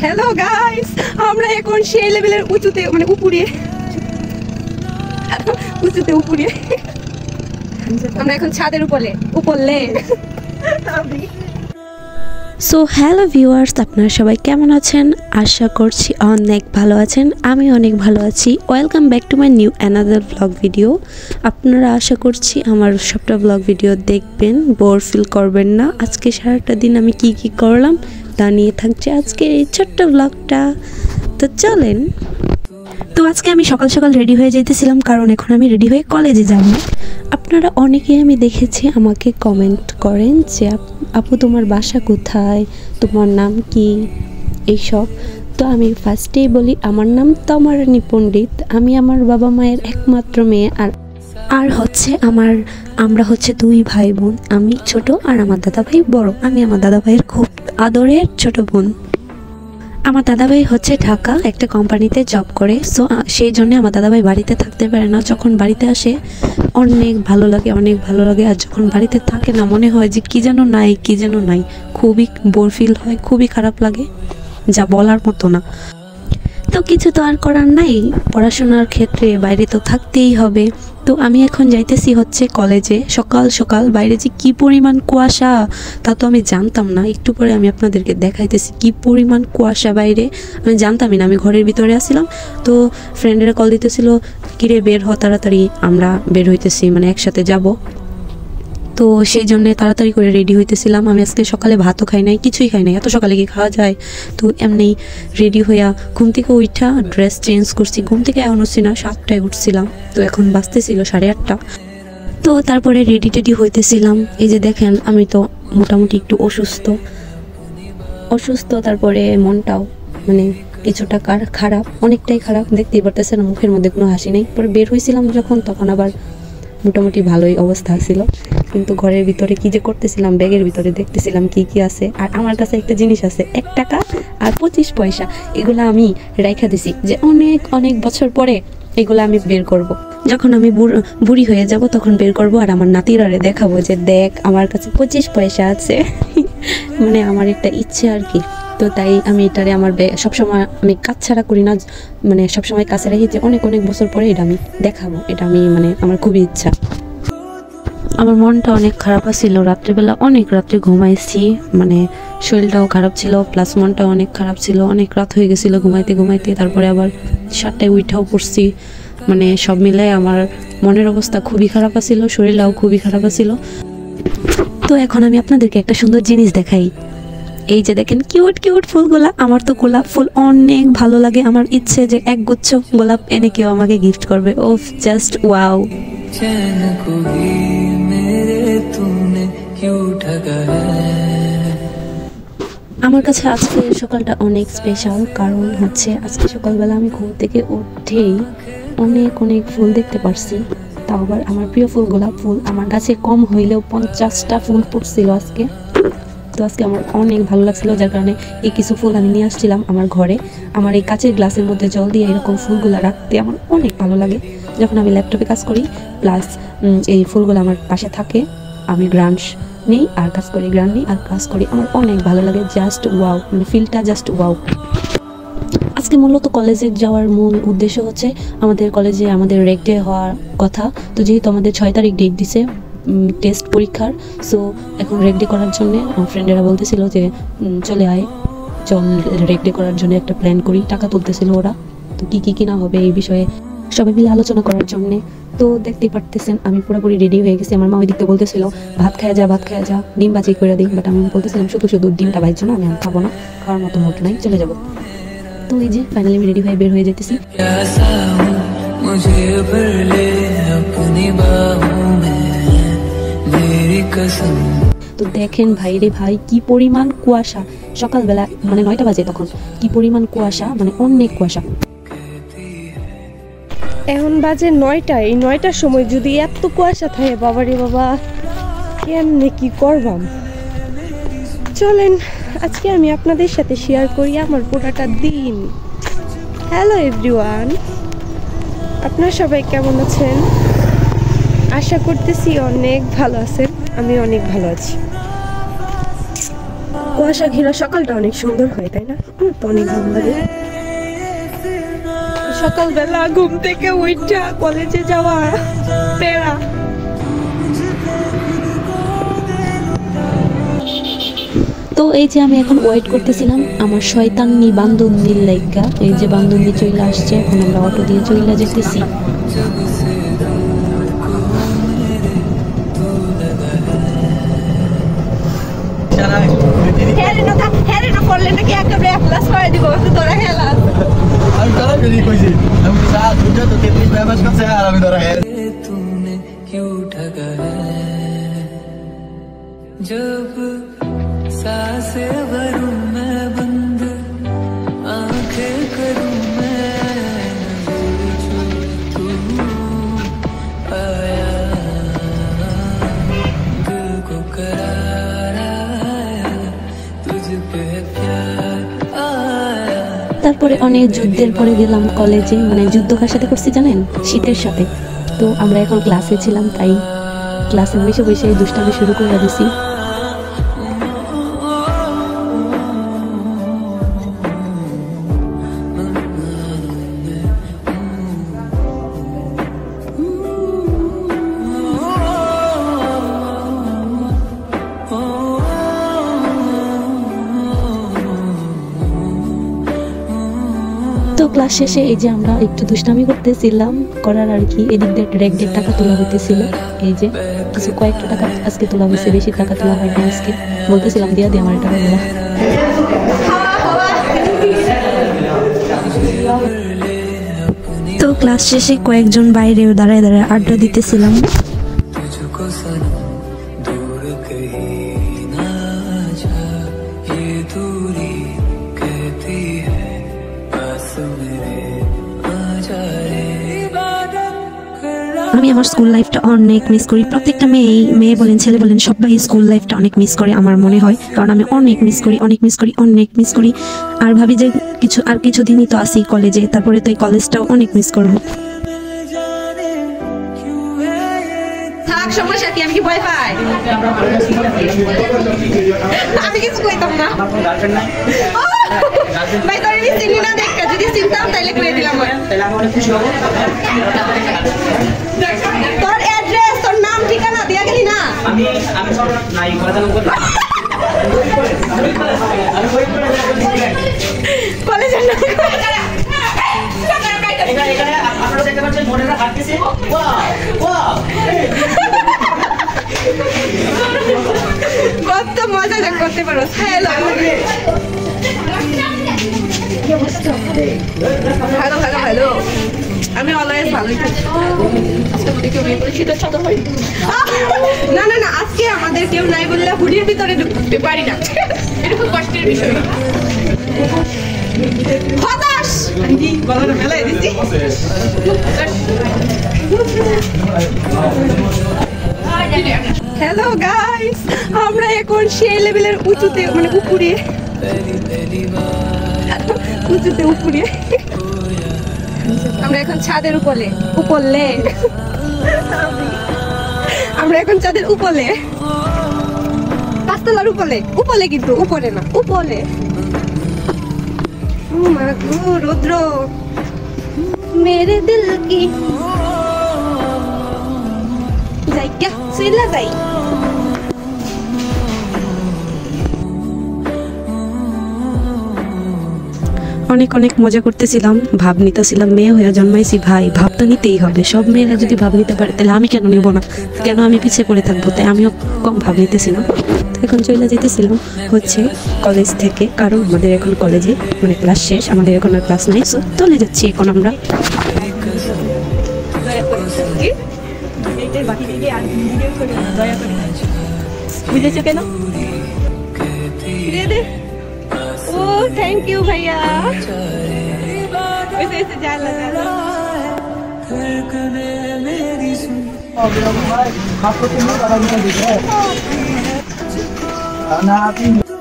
Hello guys, আমরা এখন সেই লেভেলের উঁচুতে মানে উপরে আমরা এখন ছাদের উপরে সো হ্যালো ভিউয়ার্স, আপনারা সবাই কেমন আছেন? আশা করছি অনেক ভালো আছেন। আমি অনেক ভালো আছি। Welcome back to my new another blog video. আপনারা আশা করছি আমার সবটা ব্লগ ভিডিও দেখবেন, বোর ফিল করবেন না। আজকে সারাটা দিন আমি কি করলাম তা নিয়ে থাকছে আজকের এই ছোট্ট ব্লগটা। তো চলেন। তো আজকে আমি সকাল সকাল রেডি হয়ে যেতেছিলাম, কারণ এখন আমি রেডি হয়ে কলেজে যাব। আপনারা অনেকেই আমি দেখেছি আমাকে কমেন্ট করেন যে আপু তোমার বাসা কোথায়, তোমার নাম কি, এইসব। তো আমি ফার্স্টেই বলি আমার নাম তমারানী পণ্ডিত। আমি আমার বাবা মায়ের একমাত্র মেয়ে, আর হচ্ছে আমরা হচ্ছে দুই ভাই বোন। আমি ছোট আর আমার দাদা ভাই বড়। আমি আমার দাদা ভাইয়ের খুব আদরের ছোট বোন। আমার দাদাভাই হচ্ছে ঢাকা একটা কোম্পানিতে জব করে। সো সেই জন্য আমার দাদাভাই বাড়িতে থাকতে পারে না। যখন বাড়িতে আসে অনেক ভালো লাগে, আর যখন বাড়িতে থাকে না মনে হয় যে কি যেন নাই, খুবই বোর ফিল হয়, খুবই খারাপ লাগে, যা বলার মতো না। তো কিছু তো আর করার নাই, পড়াশোনার ক্ষেত্রে বাইরে তো থাকতেই হবে। তো আমি এখন যাইতেছি হচ্ছে কলেজে। সকাল সকাল বাইরে যে কি পরিমাণ কুয়াশা তা তো আমি জানতাম না। একটু পরে আমি আপনাদেরকে দেখাইতেছি কি পরিমাণ কুয়াশা বাইরে। আমি জানতামই না, আমি ঘরের ভিতরে আসছিলাম। তো ফ্রেন্ডেরা কল দিতেছিল, কিরে বের হ তাড়াতাড়ি, আমরা বের হইতেছি, মানে একসাথে যাব। তো সেই জন্য তাড়াতাড়ি করে রেডি হইতেছিলাম। আমি আজকে সকালে ভাতও খাই নাই, কিছুই খাই নাই। এত সকালে কি খাওয়া যায়? তো এমনি রেডি হইয়া ঘুম থেকে উঠা ড্রেস চেঞ্জ করছি। ঘুম থেকে এমন উঠছি না, 7টায় উঠছিলাম। তো এখন বাজতেছিল 8:30। তো তারপরে রেডি টেডি হইতেছিলাম। এই যে দেখেন আমি তো মোটামুটি একটু অসুস্থ, তারপরে মনটাও মানে কিছুটা খারাপ, অনেকটাই খারাপ। দেখতেই পারতেছেন মুখের মধ্যে কোনো হাসি নেই। পরে বের হয়েছিলাম যখন, তখন আবার মোটামুটি ভালোই অবস্থা ছিল। কিন্তু ঘরের ভিতরে কি যে করতেছিলাম, ব্যাগের ভিতরে দেখতেছিলাম কি কি আছে। আর আমার কাছে একটা জিনিস আছে, 1 টাকা আর 25 পয়সা। এগুলো আমি রাইখা দিছি যে অনেক বছর পরে এগুলো আমি বের করব। যখন আমি বুড়ি হয়ে যাব তখন বের করব, আর আমার নাতিরারে দেখাবো যে দেখ আমার কাছে 25 পয়সা আছে। মানে আমার একটা ইচ্ছে আর কি। তো তাই আমি এটারে আমার সবসময় আমি কাজ ছাড়া করি না, মানে সবসময় কাছে রাখি যে অনেক বছর পরে এটা আমি দেখাবো। এটা আমি মানে আমার খুবই ইচ্ছা। আমার মনটা অনেক খারাপ ছিল, রাত্রিবেলা অনেক রাত্রে ঘুমাইছি, মানে শরীরটাও খারাপ ছিল, প্লাস মনটাও অনেক খারাপ ছিল। অনেক রাত হয়ে গেছিলো ঘুমাইতে। তারপরে আবার 7টায় উঠাও পড়ছি। মানে সব মিলাই আমার মনের অবস্থা খুবই খারাপ ছিল, শরীরটাও খুবই খারাপ ছিল। তো এখন আমি আপনাদেরকে একটা সুন্দর জিনিস দেখাই। এই যে দেখেন কিউট ফুলগুলা। আমার তো গোলাপ ফুল অনেক ভালো লাগে। আমার ইচ্ছে যে একগুচ্ছ গোলাপ এনে কেউ আমাকে গিফট করবে। ও জাস্ট ওয়াও। আমার কাছে আজকে সকালটা অনেক স্পেশাল, কারণ হচ্ছে আজকে সকালবেলা আমি ঘুম থেকে উঠেই অনেক ফুল দেখতে পারছি। তাও আবার আমার প্রিয় ফুল গোলাপ ফুল। আমার কাছে কম হইলেও 50টা ফুল ফুটছিল আজকে। তো আজকে আমার অনেক ভালো লাগছিল, যার কারণে এই কিছু ফুল আমি নিয়ে আসছিলাম আমার ঘরে। আমার এই কাচের গ্লাসের মধ্যে জল দিয়ে এরকম ফুলগুলো রাখতে আমার অনেক ভালো লাগে। যখন আমি ল্যাপটপে কাজ করি প্লাস এই ফুলগুলো আমার পাশে থাকে, আমি গ্রান্স নিই আর কাজ করি, আমার অনেক ভালো লাগে। জাস্ট ওয়াও, মানে ফিলটা জাস্ট ওয়াও। আজকে মূলত কলেজে যাওয়ার মূল উদ্দেশ্য হচ্ছে আমাদের কলেজে আমাদের রেক ডে হওয়ার কথা। তো যেহেতু আমাদের 6 তারিখ ডেট দিছে টেস্ট পরীক্ষার, সো এখন রেক ডে করার জন্য আমার ফ্রেন্ডেরা বলতেছিল যে চল রেক ডে করার জন্য একটা প্ল্যান করি। টাকা তুলতেছিল ওরা। তো কি কিনা হবে এই বিষয়ে সবাই মিলে আলোচনা করার জন্যে। তো দেখতেই পারতেছেন আমি পুরোপুরি রেডি হয়ে গেছি। আমার মা ওই দিকতে বলতেছিল ভাত খাওয়া যা, ডিম বাজি করে দিই। বাট আমি বলতেছিলাম শুধু ডিমটা ভাইছো না, আমি খাবো না, খাওয়ার মতো মুড নাই, চলে যাবো। তো এই যে ফাইনালি আমি রেডি হয়ে বের হয়ে যেতেছি। তো দেখেন ভাই কি পরিমাণ কুয়াশা। সকালবেলা মানে 9টা বাজে, তখন কি পরিমাণ কুয়াশা, মানে অনেক কুয়াশা। এখন বাজে 9টা। এই 9টার সময় যদি এত কুয়াশা থাকে, বাবারে বাবা, কেমনে কি করবাম। চলেন আজকে আমি আপনাদের সাথে শেয়ার করি আমার পুরাটা দিন। হ্যালো এভরিওয়ান, আপনারা সবাই কেমন আছেন? আশা করতেছি অনেক ভালো আছেন। আমি অনেক ভালো আছি। কুয়াশা ঘেরা সকালটা অনেক সুন্দর হয়, তাই না? তো অনেক ভালো লাগে সকালবেলা ঘুম থেকে উঠা কলেজে যাওয়া প্যারা। তো এই যে আমি এখন ওয়েট করতেছিলাম আমার শয়তানি বান্ধবীর লাইগা। এই যে বান্ধবী চলে আসছে, এখন আমরা অটো দিয়ে চলে যেতেছি। जब सांसें भरूं मैं बंद आंखें करूं मैं तू आया दिल को करार आया तुझ पे प्यार आया। তারপরে অনেক যুদ্ধের পরে গেলাম কলেজে, মানে যুদ্ধ কার সাথে করছি জানেন? শীতের সাথে। তো আমরা এখন ক্লাসে ছিলাম, তাই ক্লাসে বসে বসে দুষ্টামি শুরু করে দিছি। তো ক্লাস শেষে এই যে আমরা একটু দুষ্টামি করতেছিলাম, করার আর কি। এদিক দিয়ে ডিরেক্টের টাকা তোলা হইতেছিল। এই যে কিছু কয়েকটা টাকা আজকে তোলা হয়েছে, বেশি টাকা তোলা হয়নি আজকে। বলতেছিলাম দিয়া দিয়ে আমার টাকাগুলো। তো ক্লাস শেষে কয়েকজন বাইরে দাঁড়ায় দাঁড়ায় আড্ডা দিতেছিলাম। আমি আমার স্কুল লাইফটা অনেক মিস করি। প্রত্যেকটা মেয়ে বলেন ছেলে বলেন সবাই স্কুল লাইফটা অনেক মিস করে আমার মনে হয়, কারণ আমি অনেক মিস করি। আর ভাবি যে কিছুদিনই তো আসি কলেজে, তারপরে তো এই কলেজটাও অনেক মিস করবো। সমস্যা কি? আমি কি ভয় পাই? আমি কিছু কইতাম না ভাই, তোর আমি চিনি না দেখা, যদি চিনতাম তাইলে কইয়ে দিলাম। তোর অ্যাড্রেস, তোর নাম ঠিকানা দিয়া গেলি না? আমি সব নাই কথা বলবো। কলেজের নাম এখানে আপনারা দেখতে পাচ্ছেন মোড়েরা কাটতেছে। কত মজা করতে পারো। হ্যালো হ্যালো হ্যালো হ্যালো, আমি অলওয়েজ ভালোই থাকি। না না না, আজকে আমাদের কেউ নাই বললে হুডির ভিতরে ঢুকতে পারি না, এটা খুব কষ্টের বিষয়। হতাশ গলাটা ফেলাই দিচ্ছি। হ্যালো গাইস, আমরা এখন সেই লেভেলের উঁচুতে, মানে উপরে আমরা এখন ছাদের উপরে আমরা এখন ছাদের উপরে, পাঁচতলার উপরে কিন্তু উপরে না, উপরে। রুদ্র মেরে দিল কি যাই क्या सिला যাই। অনেক মজা করতেছিলাম, ভাব নিতেছিলাম। মেয়ে হয়ে জন্মাইছি ভাই, ভাব তো নিতেই হবে। সব মেয়েরা যদি ভাব নিতে পারে তাহলে আমি কেন নেবো না? কেন আমি পিছিয়ে পড়ে থাকবো? তাই আমিও কম ভাব নিতেছিলাম। এখন চলে যেতেছিলাম হচ্ছে কলেজ থেকে, কারণ আমাদের এখন কলেজে মানে ক্লাস শেষ, আমাদের এখন আর ক্লাস নাই। সো চলে যাচ্ছি এখন আমরা। বুঝেছো কেন? ও থ্যাংক ইউ ভাইয়া।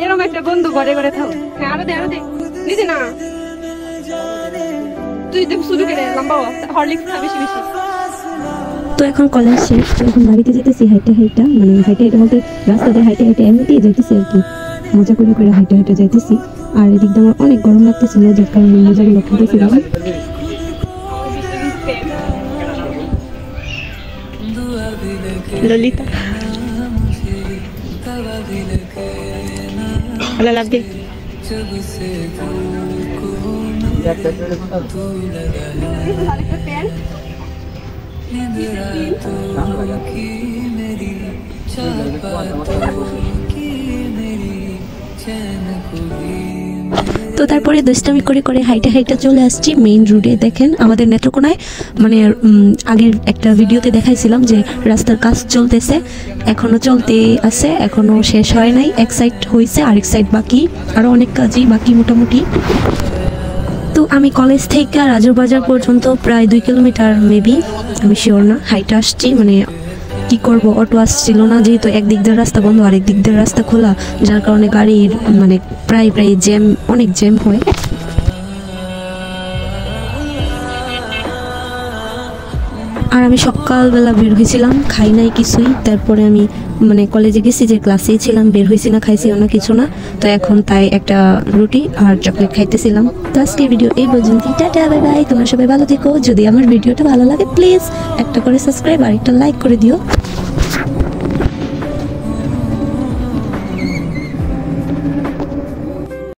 এরকম একটা বন্ধু ঘরে ঘরে থাও। হ্যাঁ আরো দে নিতে না, তুই শুরু করে লম্বা হরলিক্স খা বেশি বেশি। তো এখন কলেজ শেষ, তো এখন বাড়িতে যেতেছি হাইটে হাইটা, মানে হাইটে হাইটে বলতে রাস্তাতে হাইটে হাইটে এমনিতেই যাইতেছি আর কি, মজা করে করে হাইটে হাইটে যাইতেছি। আর এদিক দিয়ে আমার অনেক গরম লাগতেছিল, যার কারণে মজাগুলো খেতেছিলাম। ললিতা ভালো লাগবে। তো তারপরে দুষ্টামি করে করে হাইটে হাইটে চলে আসছি মেইন রোডে। দেখেন আমাদের নেত্রকোনায়, মানে আগের একটা ভিডিওতে দেখাইছিলাম যে রাস্তার কাজ চলতেছে, এখনো চলতে আছে, এখনো শেষ হয় নাই। এক সাইড হয়েছে, আরেক সাইড বাকি, আরও অনেক কাজই বাকি মোটামুটি। তো আমি কলেজ থেকে রাজুর বাজার পর্যন্ত প্রায় 2 কিলোমিটার মেবি, আমি শিওর না, হাইটে আসছি। মানে কি করব, অটো আসছিল না, যেহেতু একদিক দিয়ে রাস্তা বন্ধ আরেক দিক দিয়ে রাস্তা খোলা, যার কারণে গাড়ির মানে প্রায় জ্যাম, অনেক জ্যাম হয়। আর আমি সকালবেলা বের হয়েছিলাম, খাই নাই কিছুই। তারপরে আমি মানে কলেজে গেছি, যে ক্লাসেই ছিলাম, বের হয়েছি না, খাইছিও না কিছু না। তো এখন তাই একটা রুটি আর চকলেট খাইতেছিলাম। তো আজকে ভিডিও এই পর্যন্ত, টাটা বাই বাই। তোমরা সবাই ভালো থেকো। যদি আমার ভিডিওটা ভালো লাগে প্লিজ একটা করে সাবস্ক্রাইব আর একটা লাইক করে দিও।